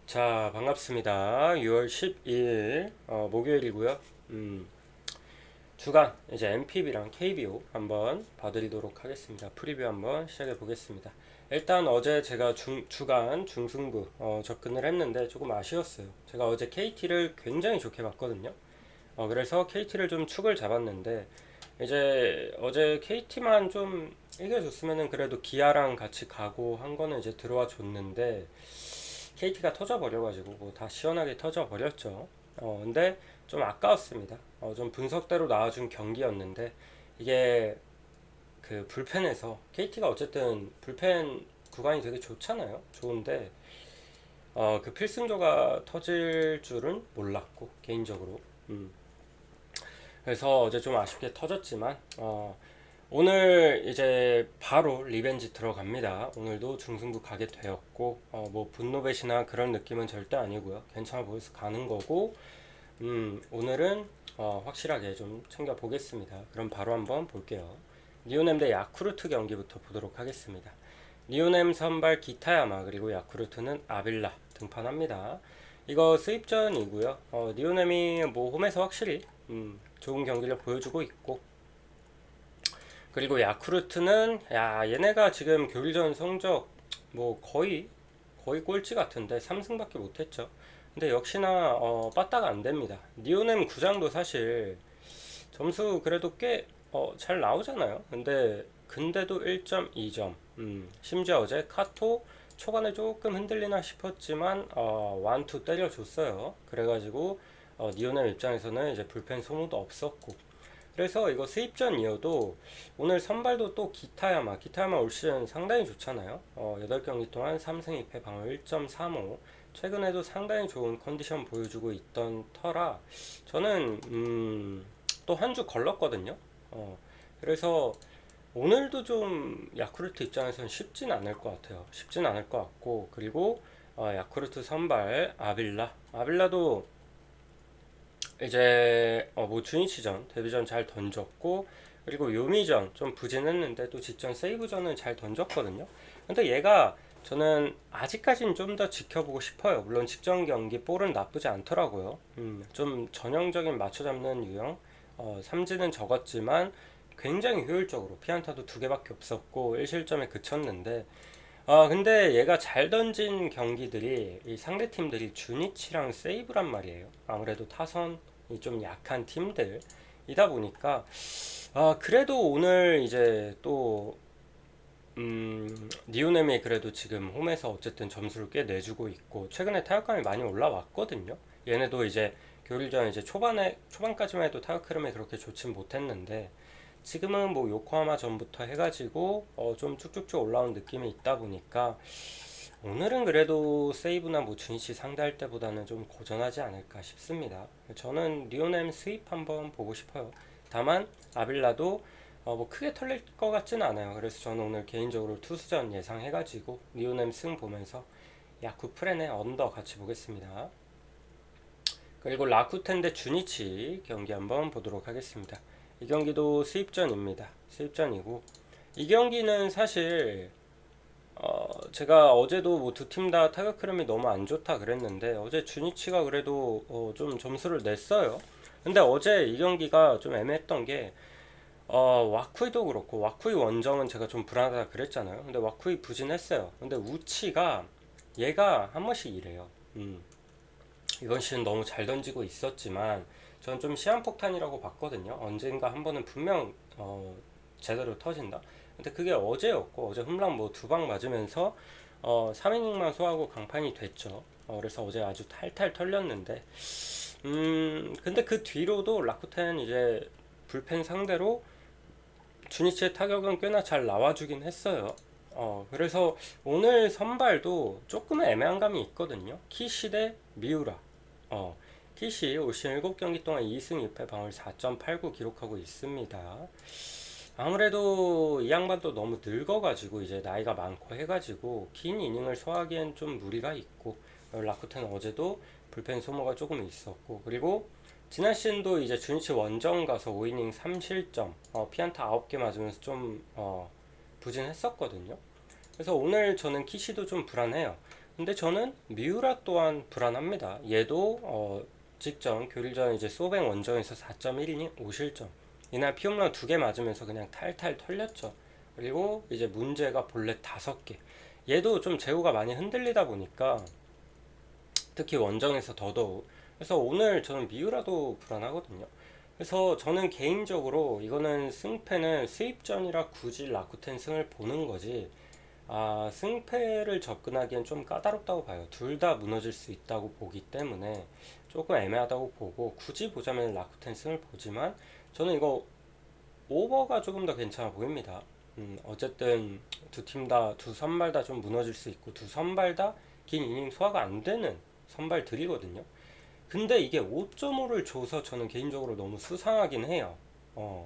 자, 반갑습니다. 6월 12일 목요일이고요. 주간 이제 MPB랑 KBO 한번 봐드리도록 하겠습니다. 프리뷰 한번 시작해 보겠습니다. 일단 어제 제가 주간 중승부 접근을 했는데 조금 아쉬웠어요. 제가 어제 KT를 굉장히 좋게 봤거든요. 그래서 KT를 좀 축을 잡았는데 이제 어제 KT만 좀 이겨줬으면은 그래도 기아랑 같이 가고 한 거는 이제 들어와 줬는데 KT가 터져버려가지고 뭐 다 시원하게 터져버렸죠. 근데 좀 아까웠습니다. 좀 분석대로 나와준 경기였는데 이게 그 불펜에서 KT가 어쨌든 불펜 구간이 되게 좋잖아요. 좋은데 그 필승조가 터질 줄은 몰랐고 개인적으로. 그래서 어제 좀 아쉽게 터졌지만 오늘 이제 바로 리벤지 들어갑니다. 오늘도 중승부 가게 되었고 뭐 분노배시나 그런 느낌은 절대 아니고요. 괜찮아 보여서 가는 거고 오늘은 확실하게 좀 챙겨 보겠습니다. 그럼 바로 한번 볼게요. 리오넴 대 야쿠르트 경기부터 보도록 하겠습니다. 리오넴 선발 기타야마 그리고 야쿠르트는 아빌라 등판합니다. 이거 수입전이고요. 리오넴이 뭐 홈에서 확실히 좋은 경기를 보여주고 있고, 그리고 야쿠르트는 얘네가 지금 교일전 성적 뭐 거의 꼴찌 같은데 3승밖에 못했죠. 근데 역시나 빠따가 안 됩니다. 리오넴 구장도 사실 점수 그래도 꽤 잘 나오잖아요. 근데도 1.2점. 심지어 어제 카토 초반에 조금 흔들리나 싶었지만 완투 때려줬어요. 그래가지고 리오넴 입장에서는 이제 불펜 소모도 없었고, 그래서 이거 세입전이어도 오늘 선발도 또 기타야마 올 시즌 상당히 좋잖아요. 8경기 동안 3승 2패 방어 1.35, 최근에도 상당히 좋은 컨디션 보여주고 있던 터라 저는 또 한 주 걸렀거든요. 그래서 오늘도 좀 야쿠르트 입장에서는 쉽진 않을 것 같아요. 쉽진 않을 것 같고, 그리고 야쿠르트 선발 아빌라도 이제 뭐 주니치전 데뷔전 잘 던졌고, 그리고 요미전 좀 부진했는데 또 직전 세이브전은 잘 던졌거든요. 근데 얘가 저는 아직까지는 좀 더 지켜보고 싶어요. 물론 직전 경기 볼은 나쁘지 않더라고요. 좀 전형적인 맞춰 잡는 유형. 삼진은 적었지만 굉장히 효율적으로 피안타도 2개밖에 없었고 1실점에 그쳤는데, 근데 얘가 잘 던진 경기들이 이 상대 팀들이 주니치랑 세이브란 말이에요. 아무래도 타선이 좀 약한 팀들이다 보니까 그래도 오늘 이제 또 니오넴이 그래도 지금 홈에서 어쨌든 점수를 꽤 내주고 있고 최근에 타격감이 많이 올라왔거든요. 얘네도 이제 교일전 이제 초반까지만 해도 타격 흐름이 그렇게 좋진 못했는데 지금은 뭐 요코하마 전부터 해가지고 좀 쭉쭉쭉 올라온 느낌이 있다 보니까 오늘은 그래도 세이브나 뭐 주니치 상대할 때보다는 좀 고전하지 않을까 싶습니다. 저는 리오넴 스윕 한번 보고 싶어요. 다만 아빌라도 뭐 크게 털릴 것 같지는 않아요. 그래서 저는 오늘 개인적으로 투수전 예상해가지고 리오넴 승 보면서 야쿠 프렌의 언더 같이 보겠습니다. 그리고 라쿠텐 대 주니치 경기 한번 보도록 하겠습니다. 이 경기도 수입전입니다. 수입전이고 이 경기는 사실 제가 어제도 뭐 두 팀 다 타격 흐름이 너무 안 좋다 그랬는데 어제 주니치가 그래도 좀 점수를 냈어요. 근데 어제 이 경기가 좀 애매했던 게 와쿠이도 그렇고 와쿠이 원정은 제가 좀 불안하다 그랬잖아요. 근데 와쿠이 부진했어요. 근데 우치가 얘가 한 번씩 이래요. 이번 시즌 너무 잘 던지고 있었지만 저는 좀 시한폭탄이라고 봤거든요. 언젠가 한 번은 분명 제대로 터진다. 근데 그게 어제였고 어제 홈런 뭐 2방 맞으면서 3이닝만 소화하고 강판이 됐죠. 그래서 어제 아주 탈탈 털렸는데 근데 그 뒤로도 라쿠텐 이제 불펜 상대로 주니치의 타격은 꽤나 잘 나와주긴 했어요. 그래서 오늘 선발도 조금 애매한 감이 있거든요. 키시 대 미우라. 키시 올 시즌 7경기 동안 2승 2패 방어율 4.89 기록하고 있습니다. 아무래도 이 양반도 너무 늙어가지고 이제 나이가 많고 해가지고 긴 이닝을 소화하기엔 좀 무리가 있고, 라쿠텐 어제도 불펜 소모가 조금 있었고, 그리고 지난 시즌도 이제 주니치 원정 가서 5이닝 3실점 피안타 9개 맞으면서 좀 부진했었거든요. 그래서 오늘 저는 키시도 좀 불안해요. 근데 저는 미우라 또한 불안합니다. 얘도 직전 교일전 이제 소뱅 원정에서 4.1이닝 5실점. 이날 피홈런 2개 맞으면서 그냥 탈탈 털렸죠. 그리고 이제 문제가 볼넷 5개. 얘도 좀 제구가 많이 흔들리다 보니까 특히 원정에서 더더욱. 그래서 오늘 저는 미우라도 불안하거든요. 그래서 저는 개인적으로 이거는 승패는 수입전이라 굳이 라쿠텐 승을 보는 거지, 승패를 접근하기엔 좀 까다롭다고 봐요. 둘 다 무너질 수 있다고 보기 때문에 조금 애매하다고 보고, 굳이 보자면 라쿠텐 승을 보지만 저는 이거 오버가 조금 더 괜찮아 보입니다. 어쨌든 두 팀 다, 두 선발 다 좀 무너질 수 있고, 두 선발 다 긴 이닝 소화가 안 되는 선발들이거든요. 근데 이게 5.5를 줘서 저는 개인적으로 너무 수상하긴 해요.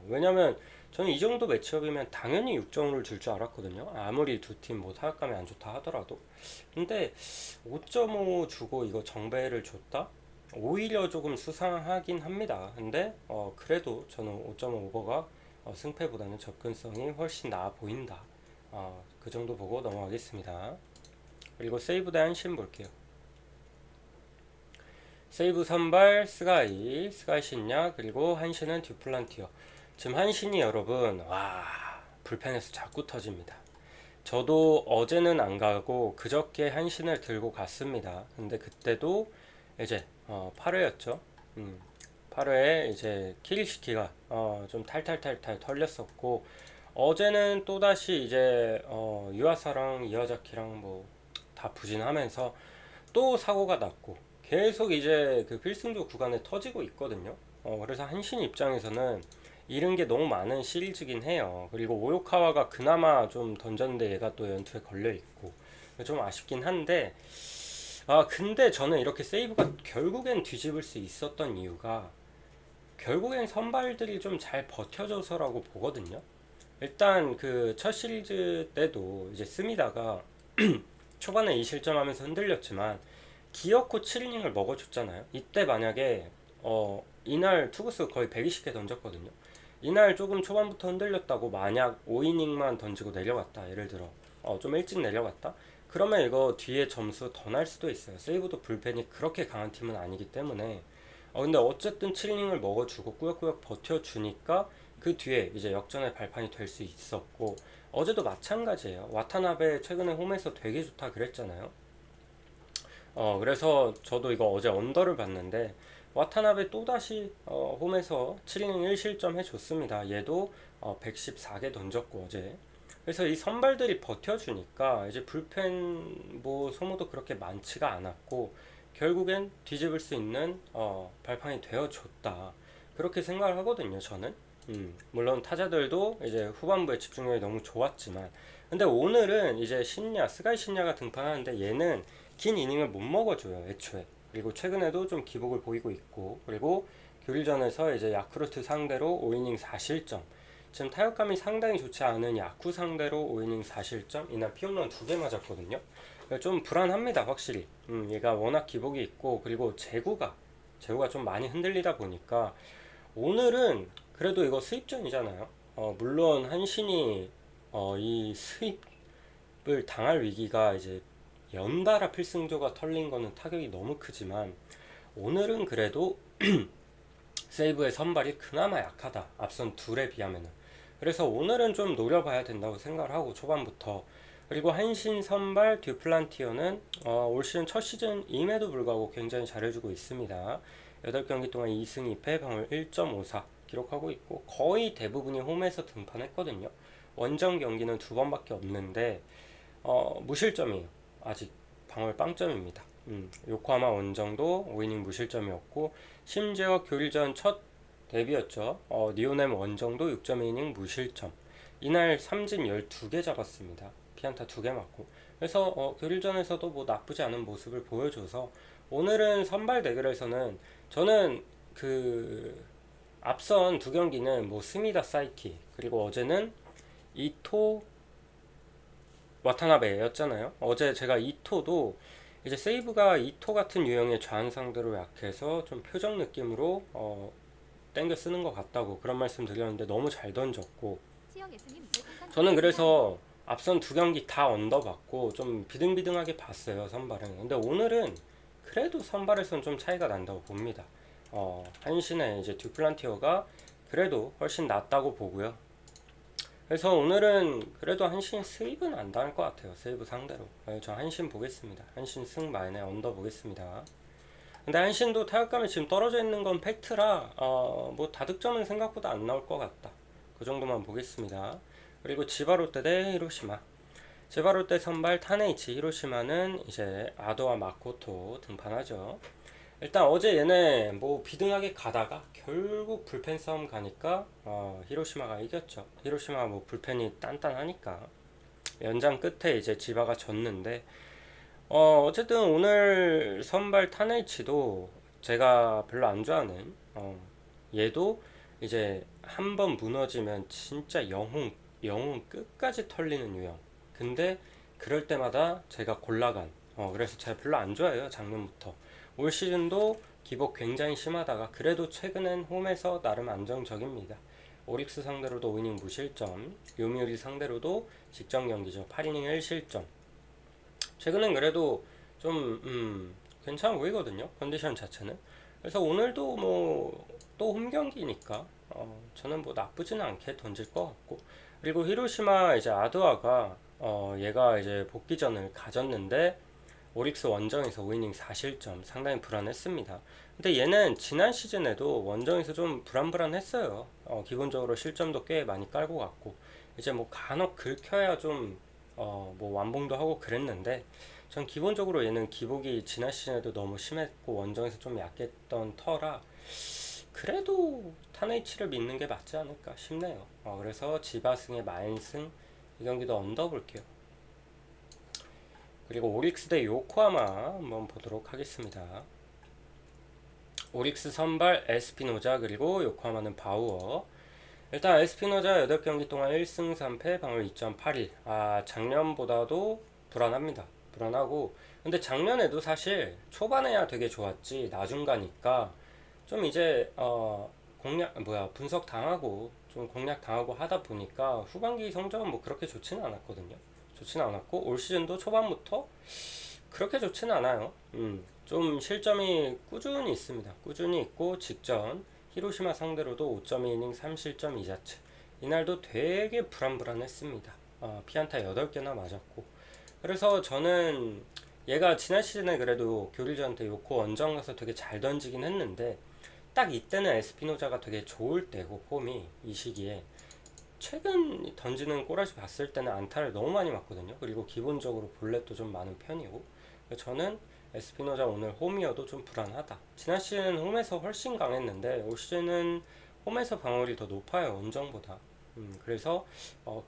왜냐면 저는 이 정도 매치업이면 당연히 6.5를 줄 줄 알았거든요. 아무리 두 팀 뭐 타격감이 안 좋다 하더라도. 근데 5.5 주고 이거 정배를 줬다? 오히려 조금 수상하긴 합니다. 근데 그래도 저는 5.5 오버가 승패보다는 접근성이 훨씬 나아 보인다. 그 정도 보고 넘어가겠습니다. 그리고 세이브 대 한신 볼게요. 세이브 선발 스가이 신야, 그리고 한신은 듀플란티어. 지금 한신이 여러분, 와, 불펜에서 자꾸 터집니다. 저도 어제는 안 가고 그저께 한신을 들고 갔습니다. 근데 그때도 이제 8회였죠. 8회에 이제 키리시키가 좀 탈탈탈탈 털렸었고, 어제는 또다시 이제 유아사랑 이와자키랑 뭐 다 부진하면서 또 사고가 났고, 계속 이제 그 필승조 구간에 터지고 있거든요. 그래서 한신 입장에서는 잃은 게 너무 많은 시리즈긴 해요. 그리고 오요카와가 그나마 좀 던졌는데 얘가 또 연투에 걸려 있고 좀 아쉽긴 한데, 근데 저는 이렇게 세이브가 결국엔 뒤집을 수 있었던 이유가 결국엔 선발들이 좀 잘 버텨줘서라고 보거든요. 일단 그 첫 시리즈 때도 이제 스미다가 초반에 2실점하면서 흔들렸지만 기어코 7이닝을 먹어줬잖아요. 이때 만약에 이날 투구수 거의 120개 던졌거든요. 이날 조금 초반부터 흔들렸다고 만약 5이닝만 던지고 내려갔다, 예를 들어 좀 일찍 내려갔다, 그러면 이거 뒤에 점수 더 날 수도 있어요. 세이브도 불펜이 그렇게 강한 팀은 아니기 때문에. 근데 어쨌든 7이닝을 먹어주고 꾸역꾸역 버텨주니까 그 뒤에 이제 역전의 발판이 될 수 있었고, 어제도 마찬가지예요. 와타나베 최근에 홈에서 되게 좋다 그랬잖아요. 그래서 저도 이거 어제 언더를 봤는데, 와타나베 또다시 홈에서 7이닝 1실점 해줬습니다. 얘도 114개 던졌고 어제. 그래서 이 선발들이 버텨주니까 이제 불펜 뭐 소모도 그렇게 많지가 않았고, 결국엔 뒤집을 수 있는 발판이 되어줬다, 그렇게 생각을 하거든요 저는. 물론 타자들도 이제 후반부에 집중력이 너무 좋았지만, 근데 오늘은 이제 스가이 신야가 등판하는데 얘는 긴 이닝을 못 먹어줘요 애초에. 그리고 최근에도 좀 기복을 보이고 있고, 그리고 교일전에서 이제 야쿠르트 상대로 5이닝 4실점. 지금 타격감이 상당히 좋지 않은 야쿠 상대로 5이닝 4실점. 이날 피홈런 2개 맞았거든요. 좀 불안합니다 확실히. 얘가 워낙 기복이 있고, 그리고 제구가 좀 많이 흔들리다 보니까 오늘은 그래도 이거 수입전이잖아요. 물론 한신이 이 수입을 당할 위기가 이제 연달아 필승조가 털린 거는 타격이 너무 크지만, 오늘은 그래도 세이브의 선발이 그나마 약하다, 앞선 둘에 비하면은. 그래서 오늘은 좀 노려봐야 된다고 생각을 하고 초반부터. 그리고 한신 선발 듀플란티어는 올 시즌 첫 시즌임에도 불구하고 굉장히 잘해주고 있습니다. 8경기 동안 2승 2패 방울 1.54 기록하고 있고, 거의 대부분이 홈에서 등판했거든요. 원정 경기는 2번밖에 없는데 무실점이에요. 아직 방울 빵점입니다. 요코하마 원정도 5이닝 무실점이었고, 심지어 교일전 첫 데뷔였죠. 니오넴 원정도 6.2이닝 무실점. 이날 삼진 12개 잡았습니다. 피안타 2개 맞고. 그래서 교일전에서도 뭐 나쁘지 않은 모습을 보여줘서, 오늘은 선발 대결에서는 저는 그 앞선 두 경기는 뭐 스미다 사이키, 그리고 어제는 이토 와타나베였잖아요. 어제 제가 이토도 이제 세이브가 이토 같은 유형의 좌완 상대로 약해서 좀 표정 느낌으로 땡겨 쓰는 것 같다고 그런 말씀 드렸는데, 너무 잘 던졌고, 저는 그래서 앞선 두 경기 다 언더받고 좀 비등비등하게 봤어요, 선발은. 근데 오늘은 그래도 선발에서는 좀 차이가 난다고 봅니다. 한신의 이제 듀플란티어가 그래도 훨씬 낫다고 보고요. 그래서 오늘은 그래도 한신 수입은 안 당할 것 같아요. 세이브 상대로. 저 한신 보겠습니다. 한신 승 마인에 언더 보겠습니다. 근데 한신도 타격감이 지금 떨어져 있는 건 팩트라 뭐 다득점은 생각보다 안 나올 것 같다. 그 정도만 보겠습니다. 그리고 지바롯데 대 히로시마. 지바롯데 선발 타네이치, 히로시마는 이제 아도와 마코토 등판하죠. 일단 어제 얘네 뭐 비등하게 가다가 결국 불펜 싸움 가니까 히로시마가 이겼죠. 히로시마가 뭐 불펜이 단단하니까 연장 끝에 이제 지바가 졌는데 어쨌든 오늘 선발 타네이치도 제가 별로 안 좋아하는 얘도 이제 한번 무너지면 진짜 영웅 끝까지 털리는 유형. 근데 그럴 때마다 제가 골라간 그래서 제가 별로 안 좋아해요, 작년부터. 올 시즌도 기복 굉장히 심하다가 그래도 최근엔 홈에서 나름 안정적입니다. 오릭스 상대로도 5이닝 무실점, 요미우리 상대로도 직전 경기죠, 8이닝 1실점. 최근엔 그래도 좀 괜찮아 보이거든요, 컨디션 자체는. 그래서 오늘도 뭐 또 홈 경기니까 저는 뭐 나쁘지는 않게 던질 것 같고. 그리고 히로시마 이제 아드와가 얘가 이제 복귀전을 가졌는데 오릭스 원정에서 5이닝 4실점 상당히 불안했습니다. 근데 얘는 지난 시즌에도 원정에서 좀 불안불안했어요. 기본적으로 실점도 꽤 많이 깔고 갔고 이제 뭐 간혹 긁혀야 좀 뭐 완봉도 하고 그랬는데 전 기본적으로 얘는 기복이 지난 시즌에도 너무 심했고 원정에서 좀 약했던 터라 그래도 타네이치를 믿는 게 맞지 않을까 싶네요. 그래서 지바승의 마인승 이 경기도 언더 볼게요. 그리고 오릭스 대 요코하마 한번 보도록 하겠습니다. 오릭스 선발 에스피노자, 그리고 요코하마는 바우어. 일단 에스피노자 8경기 동안 1승 3패 방울 2.81. 작년보다도 불안합니다. 불안하고. 근데 작년에도 사실 초반에야 되게 좋았지 나중 가니까 좀 이제 분석 당하고 좀 공략 당하고 하다 보니까 후반기 성적은 뭐 그렇게 좋지는 않았거든요. 좋지는 않았고 올 시즌도 초반부터 그렇게 좋지는 않아요. 좀 실점이 꾸준히 있습니다. 꾸준히 있고 직전 히로시마 상대로도 5.2이닝 3실점 2자체. 이날도 되게 불안불안했습니다. 피안타 8개나 맞았고. 그래서 저는 얘가 지난 시즌에 그래도 교리전한테 요코 원정 가서 되게 잘 던지긴 했는데 딱 이때는 에스피노자가 되게 좋을 때고 폼이 이 시기에 최근 던지는 꼬라지 봤을 때는 안타를 너무 많이 맞거든요. 그리고 기본적으로 볼넷도 좀 많은 편이고 저는 에스피노자 오늘 홈이어도 좀 불안하다. 지난 시즌은 홈에서 훨씬 강했는데 올 시즌은 홈에서 방어율이 더 높아요, 원정보다. 그래서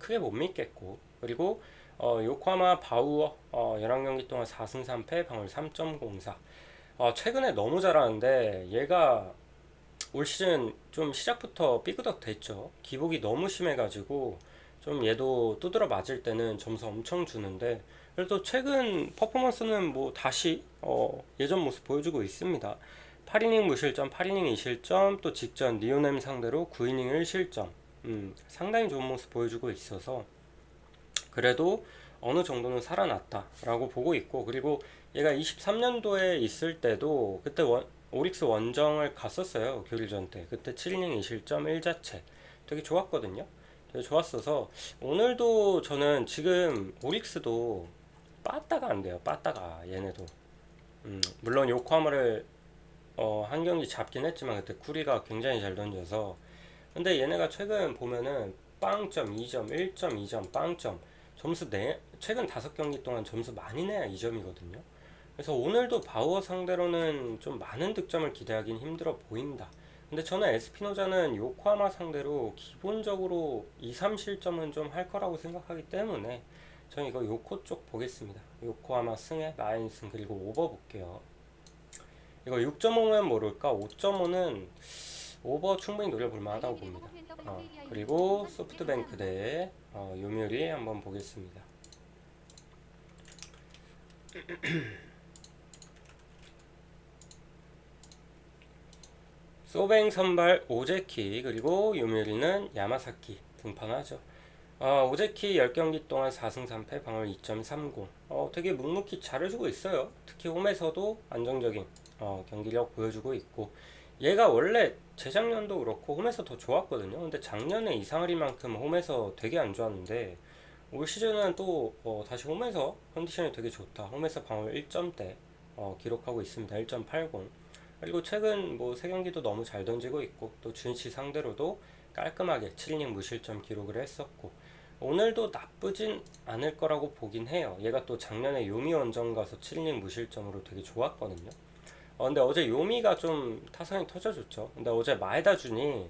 크게 못 믿겠고. 그리고 요코하마 바우어 11경기 동안 4승 3패 방어율 3.04. 최근에 너무 잘하는데 얘가 올 시즌 좀 시작부터 삐그덕 됐죠. 기복이 너무 심해가지고 좀 얘도 두드러 맞을 때는 점수 엄청 주는데 그래도 최근 퍼포먼스는 뭐 다시 예전 모습 보여주고 있습니다. 8이닝 무실점, 8이닝 2실점, 또 직전 니오넴 상대로 9이닝 1실점. 상당히 좋은 모습 보여주고 있어서 그래도 어느 정도는 살아났다라고 보고 있고. 그리고 얘가 23년도에 있을 때도 그때 오릭스 원정을 갔었어요, 교리전 때. 그때 7이닝 2실점 1자체 되게 좋았거든요. 되게 좋았어서 오늘도 저는 지금 오릭스도 빠따가 안 돼요. 빠따가 얘네도 물론 요코하마를 한 경기 잡긴 했지만 그때 쿠리가 굉장히 잘 던져서. 근데 얘네가 최근 보면은 빵점 2점 1점 2점 빵점 점수 최근 5경기 동안 점수 많이 내야 2점이거든요 그래서 오늘도 바우어 상대로는 좀 많은 득점을 기대하긴 힘들어 보인다. 근데 저는 에스피노자는 요코하마 상대로 기본적으로 2, 3실점은 좀 할 거라고 생각하기 때문에 저는 이거 요코 쪽 보겠습니다. 요코하마 승에 라인승 그리고 오버 볼게요. 이거 6.5면 모를까? 5.5는 오버 충분히 노려볼 만하다고 봅니다. 그리고 소프트뱅크 대 요미우리 한번 보겠습니다. 소뱅 선발 오제키, 그리고 요미우리는 야마사키 등판하죠. 오재키 10경기 동안 4승 3패 방어율 2.30. 되게 묵묵히 잘해주고 있어요. 특히 홈에서도 안정적인 경기력 보여주고 있고, 얘가 원래 재작년도 그렇고 홈에서 더 좋았거든요. 근데 작년에 이상하리만큼 홈에서 되게 안 좋았는데 올 시즌은 또 다시 홈에서 컨디션이 되게 좋다. 홈에서 방어율 1점대 기록하고 있습니다. 1.80. 그리고 최근 뭐 3경기도 너무 잘 던지고 있고, 또 주니치 상대로도 깔끔하게 7이닝 무실점 기록을 했었고, 오늘도 나쁘진 않을 거라고 보긴 해요. 얘가 또 작년에 요미 원정 가서 7이닝 무실점으로 되게 좋았거든요. 근데 어제 요미가 좀 타선이 터져줬죠. 근데 어제 마에다 준이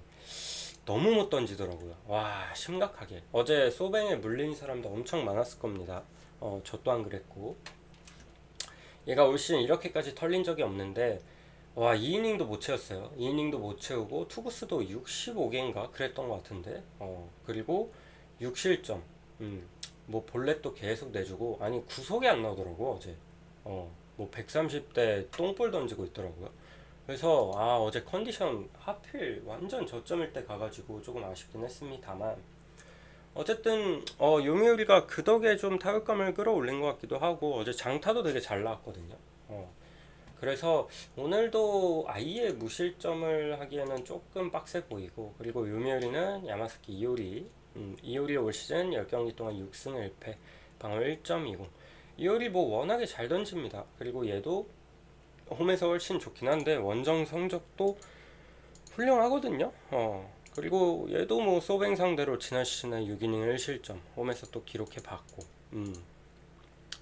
너무 못 던지더라고요. 와, 심각하게. 어제 소뱅에 물린 사람도 엄청 많았을 겁니다. 저 또한 그랬고. 얘가 올 시즌 이렇게까지 털린 적이 없는데, 와, 2이닝도 못 채웠어요. 2이닝도 못 채우고, 투구수도 65개인가? 그랬던 것 같은데. 그리고 6실점. 뭐 볼넷도 계속 내주고, 아니, 구속이 안 나오더라고, 어제. 뭐 130대 똥볼 던지고 있더라고요. 그래서 어제 컨디션 하필 완전 저점일 때 가가지고 조금 아쉽긴 했습니다만, 어쨌든 요미우리가 그 덕에 좀 타격감을 끌어올린 것 같기도 하고, 어제 장타도 되게 잘 나왔거든요. 그래서 오늘도 아예 무실점을 하기에는 조금 빡세 보이고, 그리고 요미우리는 야마사키 이오리, 이오리 올 시즌 10경기 동안 6승 1패 방어 1.20. 이오리 뭐 워낙에 잘 던집니다. 그리고 얘도 홈에서 훨씬 좋긴 한데 원정 성적도 훌륭하거든요. 그리고 얘도 뭐 소뱅 상대로 지난 시즌에 6이닝 1실점 홈에서 또 기록해 봤고.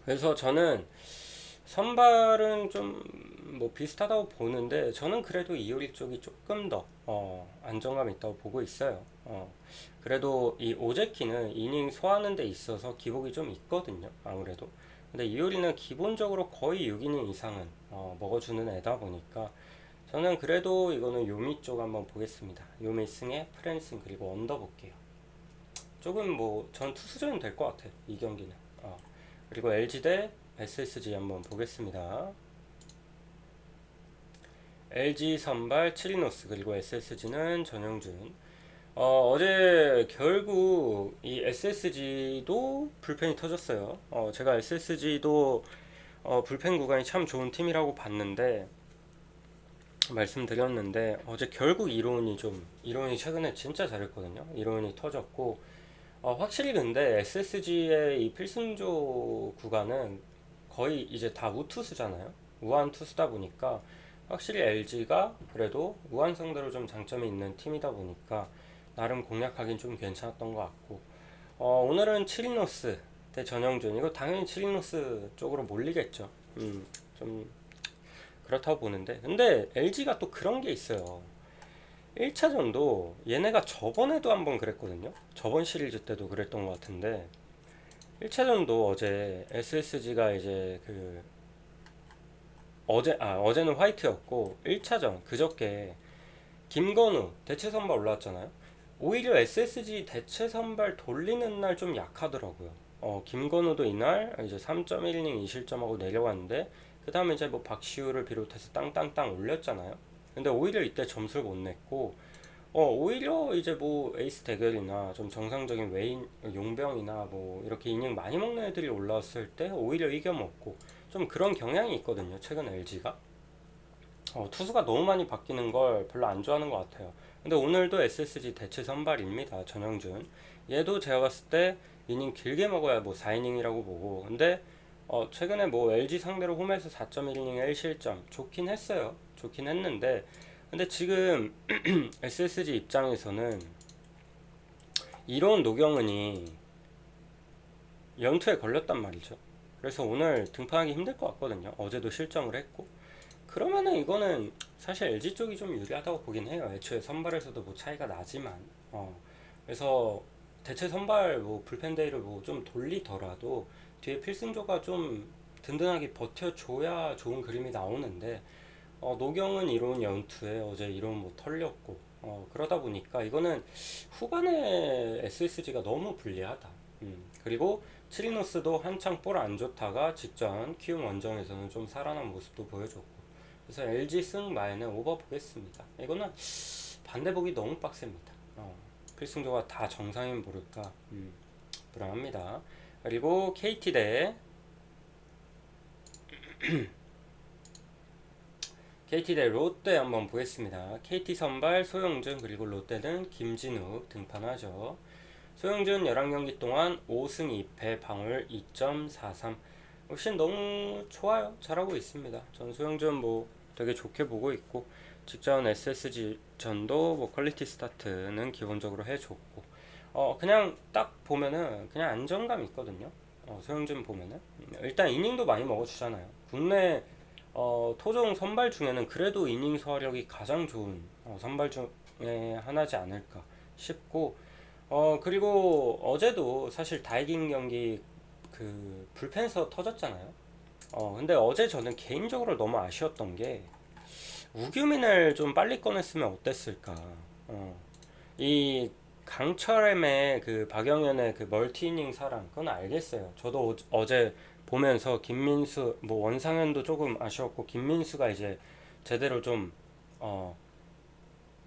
그래서 저는 선발은 좀 뭐 비슷하다고 보는데, 저는 그래도 이효리 쪽이 조금 더 안정감 있다고 보고 있어요. 그래도 이 오재키는 이닝 소화하는 데 있어서 기복이 좀 있거든요, 아무래도. 근데 이효리는 기본적으로 거의 6이닝 이상은 먹어주는 애다 보니까, 저는 그래도 이거는 요미 쪽 한번 보겠습니다. 요미 승에 프랜슨 그리고 언더 볼게요. 조금 뭐 전 투수전은 될 것 같아요, 이 경기는. 그리고 LG 대 SSG 한번 보겠습니다. LG 선발 치리노스, 그리고 SSG는 전용준. 어제 결국 이 SSG도 불펜이 터졌어요. 제가 SSG도 불펜 구간이 참 좋은 팀이라고 봤는데, 말씀드렸는데, 어제 결국 이론이 최근에 진짜 잘했거든요. 이론이 터졌고, 확실히 근데 SSG의 이 필승조 구간은 거의 이제 다 우투수잖아요. 우한 투수다 보니까 확실히 LG가 그래도 우한 상대로 좀 장점이 있는 팀이다 보니까 나름 공략하긴 좀 괜찮았던 것 같고, 오늘은 치리노스 대 전형준, 이거 당연히 치리노스 쪽으로 몰리겠죠. 좀 그렇다고 보는데, 근데 LG가 또 그런 게 있어요. 1차전도 얘네가 저번에도 한번 그랬거든요. 저번 시리즈 때도 그랬던 것 같은데, 1차전도 어제 SSG가 이제 어제는 화이트였고, 1차전 그저께 김건우 대체 선발 올라왔잖아요. 오히려 SSG 대체 선발 돌리는 날 좀 약하더라고요. 김건우도 이날 이제 3.1이닝 2실점하고 내려갔는데, 그 다음에 이제 뭐 박시우를 비롯해서 땅땅땅 올렸잖아요. 근데 오히려 이때 점수를 못 냈고, 오히려 이제 뭐 에이스 대결이나 좀 정상적인 외인 용병이나 뭐 이렇게 이닝 많이 먹는 애들이 올라왔을 때 오히려 이겨먹고, 좀 그런 경향이 있거든요, 최근 LG가. 투수가 너무 많이 바뀌는 걸 별로 안 좋아하는 것 같아요. 근데 오늘도 SSG 대체 선발입니다, 전형준. 얘도 제가 봤을 때 이닝 길게 먹어야 뭐 4이닝이라고 보고, 근데 최근에 뭐 LG 상대로 홈에서 4.1이닝 1실점 좋긴 했어요. 좋긴 했는데, 근데 지금 SSG 입장에서는 이런 노경은이 연투에 걸렸단 말이죠. 그래서 오늘 등판하기 힘들 것 같거든요. 어제도 실점을 했고. 그러면은 이거는 사실 LG 쪽이 좀 유리하다고 보긴 해요. 애초에 선발에서도 뭐 차이가 나지만. 그래서 대체 선발 뭐 불펜 데이를 뭐 좀 돌리더라도 뒤에 필승조가 좀 든든하게 버텨줘야 좋은 그림이 나오는데, 노경은 이론 연투에 어제 이론 뭐 털렸고, 그러다 보니까 이거는 후반에 SSG가 너무 불리하다. 그리고 치리노스도 한창 볼 안 좋다가 직전 키움 원정에서는 좀 살아난 모습도 보여줬고, 그래서 LG 승 마에는 오버 보겠습니다. 이거는 반대 보기 너무 빡셉니다. 필승조가 다 정상이면 모를까. 불안합니다. 그리고 KT 대 KT 대 롯데 한번 보겠습니다. KT 선발 소영준 그리고 롯데는 김진욱 등판하죠. 소영준 11경기 동안 5승 2패 방울 2.43 훨씬 너무 좋아요. 잘하고 있습니다. 전 소영준 뭐 되게 좋게 보고 있고 직전 SSG 전도 뭐 퀄리티 스타트는 기본적으로 해줬고 그냥 딱 보면은 그냥 안정감 있거든요. 소영준 보면은 일단 이닝도 많이 먹어주잖아요. 국내 토종 선발 중에는 그래도 이닝 소화력이 가장 좋은 선발 중에 하나지 않을까 싶고 그리고 어제도 사실 다이긴 경기 그 불펜에서 터졌잖아요. 근데 어제 저는 개인적으로 너무 아쉬웠던 게 우규민을 좀 빨리 꺼냈으면 어땠을까. 이 강철엠의 그 박영현의 그 멀티이닝 사랑 그건 알겠어요. 저도 어제 보면서 김민수 뭐 원상현도 조금 아쉬웠고 김민수가 이제 제대로 좀 어,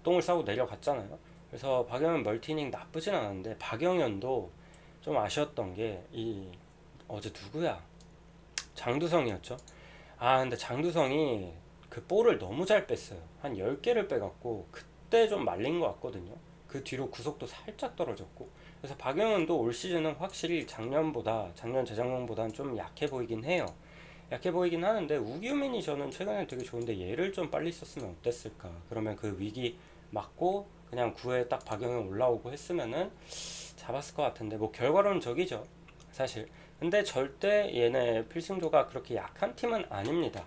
똥을 싸고 내려갔잖아요. 그래서 박영현 멀티이닝 나쁘진 않았는데 박영현도 좀 아쉬웠던 게 이 어제 누구야? 장두성이었죠. 근데 장두성이 그 볼을 너무 잘 뺐어요. 한 10개를 빼갖고 그때 좀 말린 것 같거든요. 그 뒤로 구속도 살짝 떨어졌고 그래서 박영현도 올 시즌은 확실히 작년 재작년보다는 좀 약해 보이긴 해요. 약해 보이긴 하는데 우규민이 저는 최근에 되게 좋은데 얘를 좀 빨리 썼으면 어땠을까. 그러면 그 위기 맞고 그냥 9회 딱 박영현 올라오고 했으면은 잡았을 것 같은데 뭐 결과론은 저기죠 사실. 근데 절대 얘네 필승조가 그렇게 약한 팀은 아닙니다.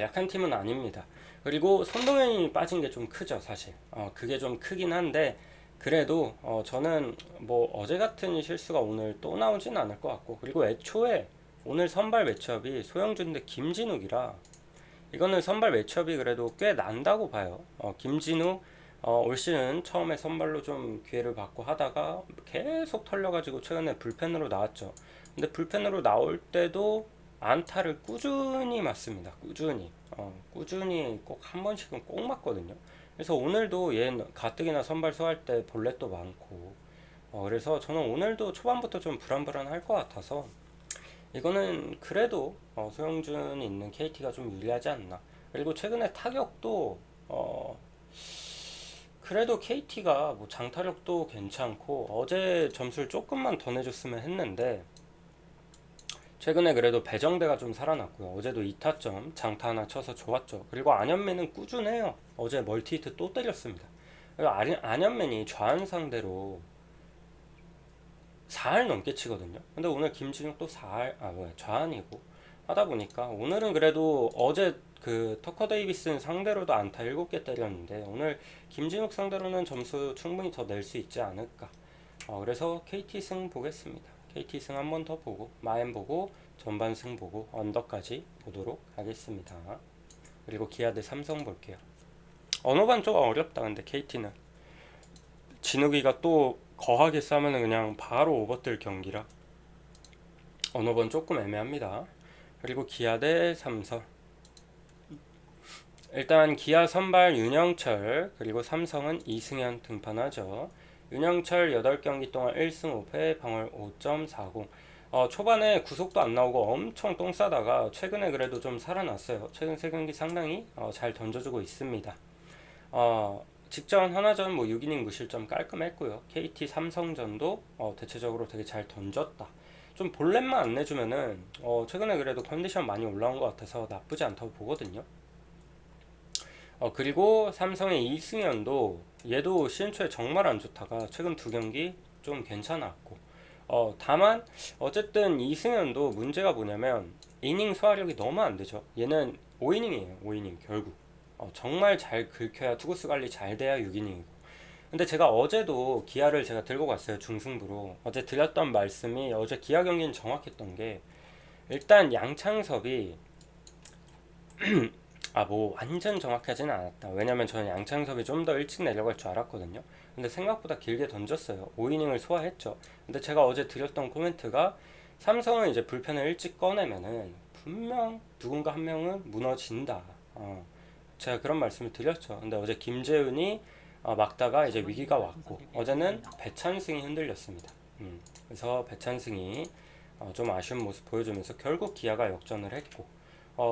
약한 팀은 아닙니다. 그리고 손동현이 빠진 게 좀 크죠 사실. 그게 좀 크긴 한데 그래도 저는 뭐 어제 같은 실수가 오늘 또 나오진 않을 것 같고 그리고 애초에 오늘 선발 매치업이 소영준 대 김진욱이라 이거는 선발 매치업이 그래도 꽤 난다고 봐요. 김진욱 올 시즌 처음에 선발로 좀 기회를 받고 하다가 계속 털려가지고 최근에 불펜으로 나왔죠. 근데 불펜으로 나올 때도 안타를 꾸준히 맞습니다. 꾸준히 꼭 한 번씩은 꼭 맞거든요. 그래서 오늘도 얘 가뜩이나 선발 소화할 때 볼넷도 많고 그래서 저는 오늘도 초반부터 좀 불안불안할 것 같아서 이거는 그래도 소영준이 있는 KT가 좀 유리하지 않나. 그리고 최근에 타격도 그래도 KT가 뭐 장타력도 괜찮고 어제 점수를 조금만 더 내줬으면 했는데 최근에 그래도 배정대가 좀 살아났고요. 어제도 2타점 장타 하나 쳐서 좋았죠. 그리고 안현민은 꾸준해요. 어제 멀티히트 또 때렸습니다. 그리고 안현민이 좌완 상대로 4할 넘게 치거든요. 근데 오늘 김진욱도 4할 좌완이고 하다 보니까 오늘은 그래도 어제 그 터커 데이비슨 상대로도 안타 7개 때렸는데 오늘 김진욱 상대로는 점수 충분히 더 낼 수 있지 않을까. 그래서 KT 승 보겠습니다. KT 승 한 번 더 보고 마엠 보고 전반 승 보고 언더까지 보도록 하겠습니다. 그리고 기아 대 삼성 볼게요. 언어반 좀 어렵다. 근데 KT는 진욱이가 또 거하게 싸면 그냥 바로 오버뜰 경기라 언어번 조금 애매합니다. 그리고 기아 대 삼성. 일단 기아 선발 윤영철 그리고 삼성은 이승현 등판하죠. 윤영철 8경기 동안 1승 5패 방울 5.40. 초반에 구속도 안 나오고 엄청 똥 싸다가 최근에 그래도 좀 살아났어요. 최근 3경기 상당히 잘 던져주고 있습니다. 직전 하나전 뭐 6이닝 무실점 깔끔했고요. KT 삼성전도 대체적으로 되게 잘 던졌다. 좀 볼넷만 안 내주면은 최근에 그래도 컨디션 많이 올라온 것 같아서 나쁘지 않다고 보거든요. 그리고 삼성의 이승현도 얘도 시즌 초에 정말 안 좋다가 최근 2경기 좀 괜찮았고 다만 어쨌든 이승현도 문제가 뭐냐면 이닝 소화력이 너무 안 되죠. 얘는 5이닝이에요. 5이닝 결국 정말 잘 긁혀야 투구수 관리 잘 돼야 6이닝이고 근데 제가 어제도 기아를 제가 들고 갔어요. 중승부로 어제 드렸던 말씀이 어제 기아 경기는 정확했던 게 일단 양창섭이 뭐 완전 정확하지는 않았다. 왜냐면 저는 양창섭이 좀 더 일찍 내려갈 줄 알았거든요. 근데 생각보다 길게 던졌어요. 5이닝을 소화했죠. 근데 제가 어제 드렸던 코멘트가 삼성은 이제 불펜을 일찍 꺼내면은 분명 누군가 한 명은 무너진다. 제가 그런 말씀을 드렸죠. 근데 어제 김재은이 막다가 이제 위기가 왔고 어제는 배찬승이 흔들렸습니다. 그래서 배찬승이 좀 아쉬운 모습 보여주면서 결국 기아가 역전을 했고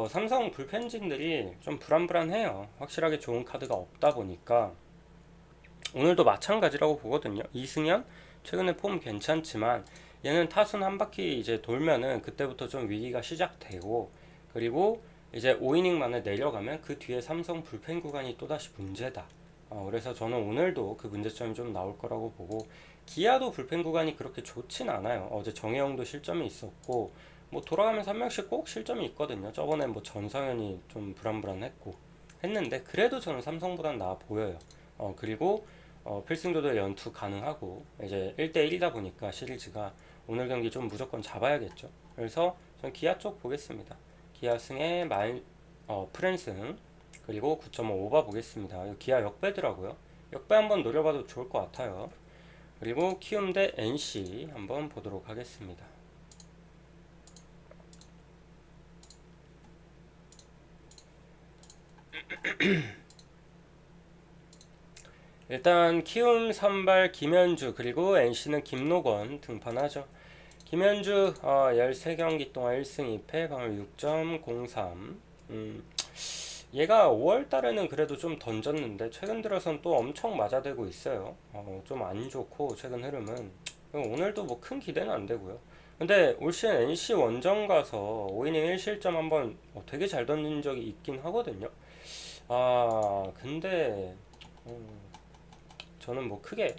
삼성 불펜진들이 좀 불안불안해요. 확실하게 좋은 카드가 없다 보니까 오늘도 마찬가지라고 보거든요. 이승현 최근에 폼 괜찮지만 얘는 타순 한 바퀴 이제 돌면은 그때부터 좀 위기가 시작되고 그리고 이제 5이닝 만에 내려가면 그 뒤에 삼성 불펜 구간이 또다시 문제다. 그래서 저는 오늘도 그 문제점이 좀 나올 거라고 보고 기아도 불펜 구간이 그렇게 좋진 않아요. 어제 정혜영도 실점이 있었고 뭐 돌아가면서 한 명씩 꼭 실점이 있거든요. 저번에 뭐 전성현이 좀 불안불안했고 했는데 그래도 저는 삼성보단 나아 보여요. 그리고 필승조도 연투 가능하고 이제 1대1이다 보니까 시리즈가 오늘 경기 좀 무조건 잡아야겠죠. 그래서 전 기아 쪽 보겠습니다. 기아 승에 프랜승 그리고 9.5 오버 보겠습니다. 이거 기아 역배더라고요. 역배 한번 노려봐도 좋을 것 같아요. 그리고 키움 대 NC 한번 보도록 하겠습니다. 일단 키움 선발 김현주 그리고 NC는 김노건 등판하죠. 김현주 13경기 동안 1승 2패 방울 6.03. 얘가 5월달에는 그래도 좀 던졌는데 최근 들어선 또 엄청 맞아대고 있어요. 좀 안 좋고 최근 흐름은 오늘도 뭐 큰 기대는 안 되고요. 근데 올 시즌 NC 원정 가서 5이닝 1실점 한번 되게 잘 던진 적이 있긴 하거든요. 근데 저는 뭐 크게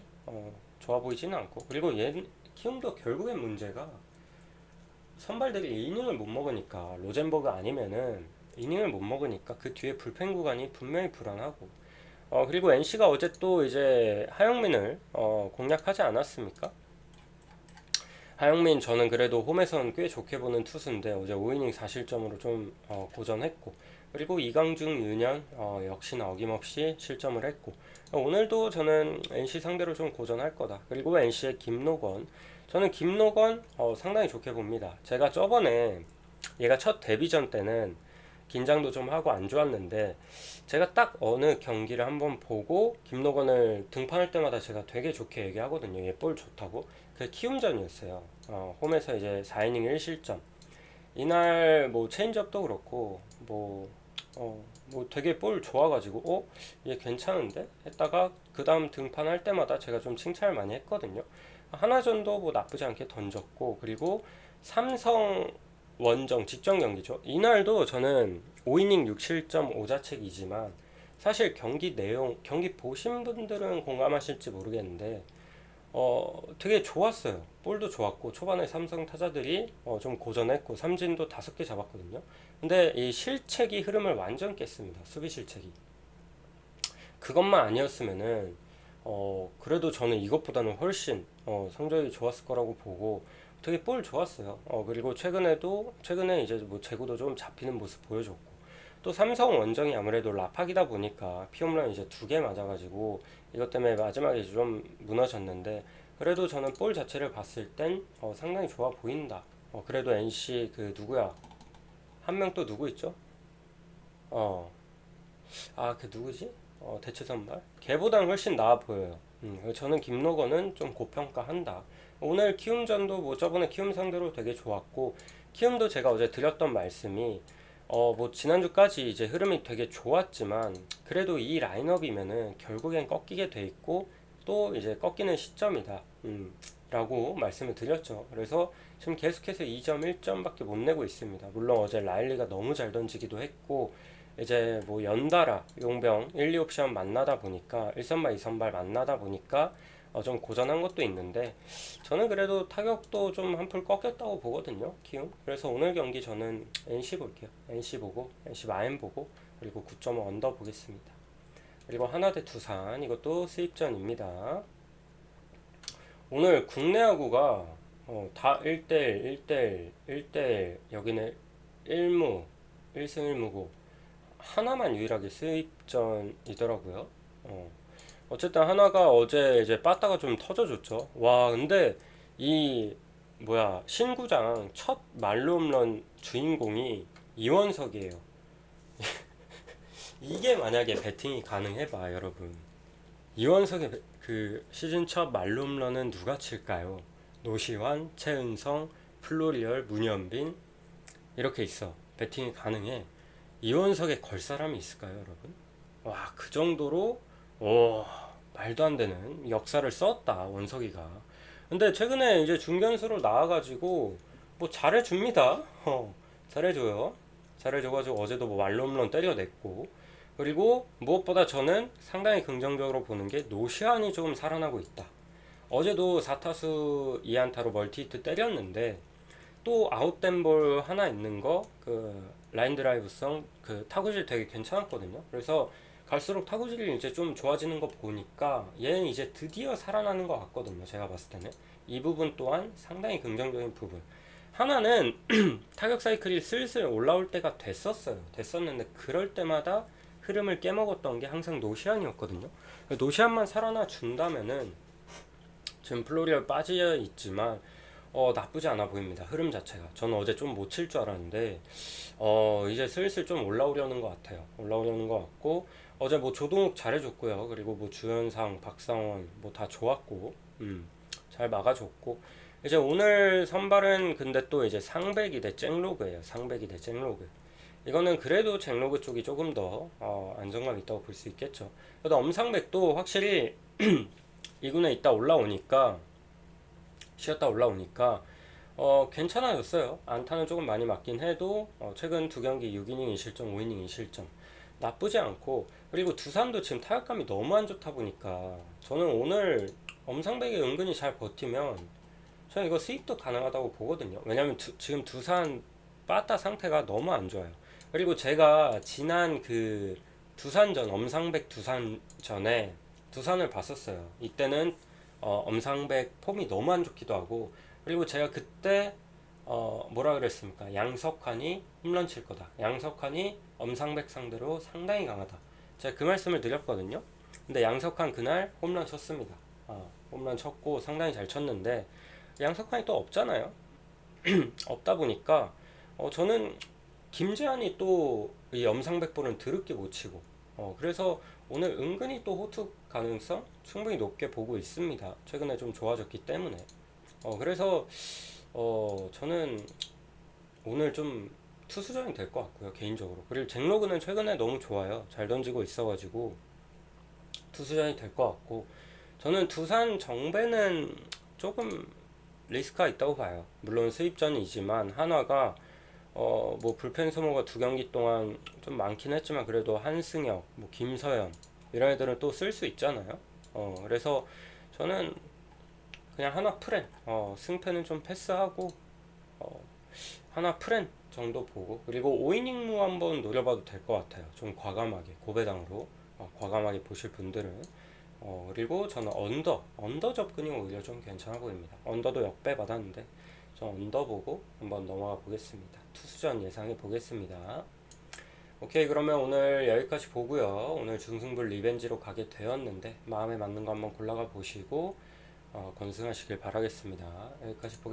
좋아 보이지는 않고 그리고 얘 키움도 결국엔 문제가 선발들이 이닝을 못 먹으니까 로젠버그 아니면은 이닝을 못 먹으니까 그 뒤에 불펜 구간이 분명히 불안하고 그리고 NC가 어제 또 이제 하영민을 공략하지 않았습니까? 하영민 저는 그래도 홈에선 꽤 좋게 보는 투수인데 어제 5이닝 4실점으로 좀 고전했고 그리고 이강중, 윤현 역시나 어김없이 실점을 했고 오늘도 저는 NC 상대로 좀 고전할 거다. 그리고 NC의 김노건 저는 김노건 상당히 좋게 봅니다. 제가 저번에 얘가 첫 데뷔전 때는 긴장도 좀 하고 안 좋았는데 제가 딱 어느 경기를 한번 보고 김노건을 등판할 때마다 제가 되게 좋게 얘기하거든요. 얘 볼 좋다고. 그 키움전이었어요. 홈에서 이제 4이닝 1실점. 이날 뭐 체인지업도 그렇고 뭐 되게 볼 좋아가지고 얘 괜찮은데 했다가 그 다음 등판할 때마다 제가 좀 칭찬을 많이 했거든요. 하나전도 뭐 나쁘지 않게 던졌고 그리고 삼성 원정 직전 경기죠. 이날도 저는 5이닝 6실점 5자책이지만 사실 경기 내용 경기 보신 분들은 공감하실지 모르겠는데 되게 좋았어요. 볼도 좋았고 초반에 삼성 타자들이 좀 고전했고 삼진도 5개 잡았거든요. 근데 이 실책이 흐름을 완전 깼습니다. 수비 실책이. 그것만 아니었으면은 그래도 저는 이것보다는 훨씬 성적이 좋았을 거라고 보고 되게 볼 좋았어요. 그리고 최근에 이제 뭐 제구도 좀 잡히는 모습 보여줬고 또 삼성 원정이 아무래도 라팍이다 보니까 피홈런 이제 2개 맞아가지고 이것 때문에 마지막에 좀 무너졌는데 그래도 저는 볼 자체를 봤을 땐 상당히 좋아 보인다. 그래도 NC 그 누구야? 한 명 또 누구 있죠? 그 누구지? 대체 선발? 걔보다는 훨씬 나아 보여요. 저는 김노건은 좀 고평가한다. 오늘 키움전도 뭐 저번에 키움 상대로 되게 좋았고 키움도 제가 어제 드렸던 말씀이 뭐 지난주까지 이제 흐름이 되게 좋았지만 그래도 이 라인업이면은 결국엔 꺾이게 돼 있고 또 이제 꺾이는 시점이다. 라고 말씀을 드렸죠. 그래서 지금 계속해서 2점, 1점밖에 못 내고 있습니다. 물론 어제 라일리가 너무 잘 던지기도 했고 이제 뭐 연달아 용병 1, 2옵션 만나다 보니까 1선발, 2선발 만나다 보니까 좀 고전한 것도 있는데 저는 그래도 타격도 좀 한풀 꺾였다고 보거든요. 키움. 그래서 오늘 경기 저는 NC 볼게요. NC 보고 NC 마인 보고 그리고 9.5 언더 보겠습니다. 그리고 하나대 두산 이것도 수입전입니다. 오늘 국내 야구가 다 1대1, 1대1, 1대1 여기는 1무 1승 1무고 하나만 유일하게 수입전이더라고요. 어쨌든 하나가 어제 이제 빠따가 좀 터져줬죠. 와, 근데 이 뭐야 신구장 첫 말로 홈런 주인공이 이원석이에요. 이게 만약에 배팅이 가능해봐 여러분. 이원석의 그 시즌 첫 말로 홈런은 누가 칠까요? 노시환, 최은성, 플로리얼, 문현빈 이렇게 있어. 배팅이 가능해. 이원석에 걸 사람이 있을까요, 여러분? 와, 그 정도로 오, 말도 안 되는 역사를 썼다, 원석이가. 근데 최근에 이제 중견수로 나와가지고 뭐 잘해줍니다. 잘해줘요. 잘해줘가지고 어제도 뭐 말로 홈런 때려냈고, 그리고 무엇보다 저는 상당히 긍정적으로 보는 게 노시안이 조금 살아나고 있다. 어제도 4타수 2안타로 멀티히트 때렸는데 또 아웃된 볼 하나 있는 거 그 라인 드라이브성 그 타구질 되게 괜찮았거든요. 그래서 갈수록 타구질이 이제 좀 좋아지는 거 보니까 얘는 이제 드디어 살아나는 것 같거든요. 제가 봤을 때는 이 부분 또한 상당히 긍정적인 부분. 하나는 타격 사이클이 슬슬 올라올 때가 됐었는데 그럴 때마다 흐름을 깨먹었던 게 항상 노시안이었거든요. 노시안만 살아나 준다면은 지금 플로리얼 빠져 있지만 나쁘지 않아 보입니다. 흐름 자체가. 저는 어제 좀 못 칠 줄 알았는데 이제 슬슬 좀 올라오려는 것 같아요. 올라오려는 것 같고 어제 뭐 조동욱 잘해줬고요. 그리고 뭐 주현상, 박상원 뭐 다 좋았고 잘 막아줬고 이제 오늘 선발은 근데 또 이제 상백이 대 잭로그예요. 상백이 대 잭로그. 이거는 그래도 잭로그 쪽이 조금 더 안정감 있다고 볼 수 있겠죠. 그래도 엄상백도 확실히 2군에 있다 올라오니까 쉬었다 올라오니까 괜찮아졌어요. 안타는 조금 많이 맞긴 해도 최근 두 경기 6이닝 2실점, 5이닝 2실점 나쁘지 않고 그리고 두산도 지금 타격감이 너무 안 좋다 보니까 저는 오늘 엄상백이 은근히 잘 버티면 저는 이거 수입도 가능하다고 보거든요. 왜냐면 지금 두산 빠따 상태가 너무 안 좋아요. 그리고 제가 지난 그 두산전 엄상백 두산전에 두산을 봤었어요. 이때는 엄상백 폼이 너무 안 좋기도 하고 그리고 제가 그때 뭐라 그랬습니까? 양석환이 홈런 칠 거다. 양석환이 엄상백 상대로 상당히 강하다. 제가 그 말씀을 드렸거든요. 근데 양석환 그날 홈런 쳤습니다. 홈런 쳤고 상당히 잘 쳤는데 양석환이 또 없잖아요. 없다 보니까 저는 김재환이 또 이 엄상백볼은 드럽게 못 치고 그래서 오늘 은근히 또 호투 가능성 충분히 높게 보고 있습니다. 최근에 좀 좋아졌기 때문에 그래서 저는 오늘 좀 투수전이 될 것 같고요, 개인적으로. 그리고 잭로그는 최근에 너무 좋아요. 잘 던지고 있어가지고 투수전이 될 것 같고 저는 두산 정배는 조금 리스크가 있다고 봐요. 물론 수입전이지만 한화가 뭐 불펜 소모가 두 경기 동안 좀 많긴 했지만 그래도 한승혁, 뭐 김서현 이런 애들은 또 쓸 수 있잖아요. 그래서 저는 그냥 하나 프렌, 승패는 좀 패스하고 하나 프렌 정도 보고 그리고 5이닝 무 한번 노려봐도 될 것 같아요. 좀 과감하게 고배당으로 과감하게 보실 분들은 그리고 저는 언더 접근이 오히려 좀 괜찮아 보입니다. 언더도 역배 받았는데 저 언더 보고 한번 넘어가 보겠습니다. 투수전 예상해 보겠습니다. 오케이, 그러면 오늘 여기까지 보고요. 오늘 중승부 리벤지로 가게 되었는데 마음에 맞는 거 한번 골라가 보시고 건승하시길 바라겠습니다. 여기까지 보겠습니다.